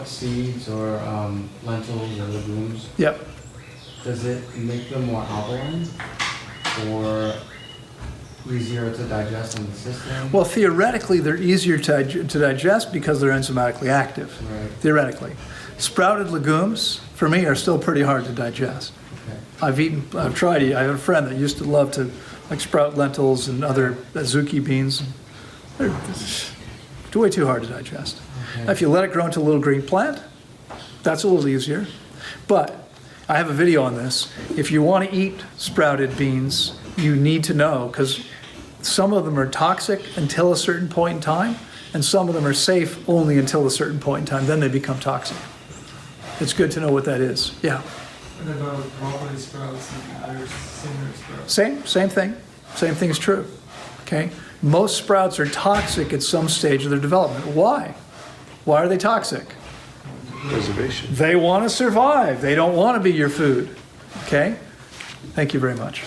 sprout seeds or lentils or legumes, Yep. does it make them more alkaline or easier to digest in the system? Well, theoretically, they're easier to digest because they're enzymatically active. Right. Theoretically. Sprouted legumes, for me, are still pretty hard to digest. Okay. I've tried it. I have a friend that used to love to like sprout lentils and other zucchini beans. They're way too hard to digest. Okay. Now, if you let it grow into a little green plant, that's a little easier. But I have a video on this. If you want to eat sprouted beans, you need to know, because some of them are toxic until a certain point in time, and some of them are safe only until a certain point in time. Then they become toxic. It's good to know what that is. Yeah. What about broccoli sprouts and other similar sprouts? Same thing. Same thing is true. Okay? Most sprouts are toxic at some stage of their development. Why? Why are they toxic? Preservation. They want to survive. They don't want to be your food. Okay? Thank you very much.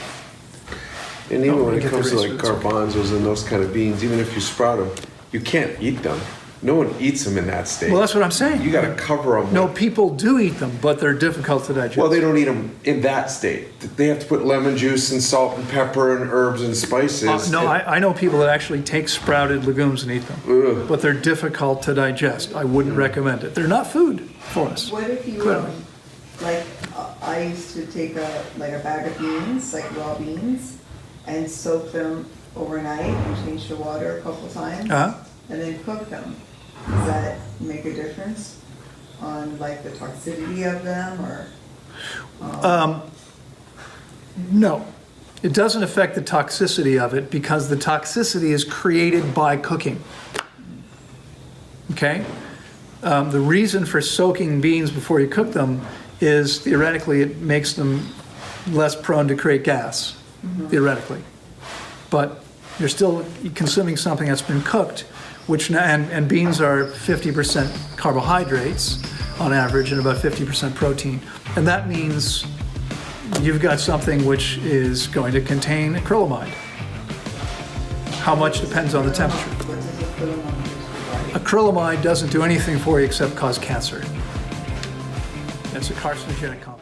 And even Oh, when we it get the comes to like race for this one. garbanzos and those kind of beans, even if you sprout them, you can't eat them. No one eats them in that state. Well, that's what I'm saying. You got to cover them. No, people do eat them, but they're difficult to digest. Well, they don't eat them in that state. They have to put lemon juice and salt and pepper and herbs and spices. No, I know people that actually take sprouted legumes and eat them, Ugh. but they're difficult to digest. I wouldn't recommend it. They're not food for us. What if you, Clearly. like, I used to take a bag of beans, like raw beans, and soak them overnight and change the water a couple times, Uh-huh. and then cook them. Does that make a difference on like the toxicity of them, or? No, it doesn't affect the toxicity of it because the toxicity is created by cooking. Okay? The reason for soaking beans before you cook them is theoretically it makes them less prone to create gas, theoretically. But you're still consuming something that's been cooked, which and beans are 50% carbohydrates on average and about 50% protein. And that means you've got something which is going to contain acrylamide. How much depends on the temperature. What does it put them on this regard? Acrylamide doesn't do anything for you except cause cancer. It's a carcinogenic compound.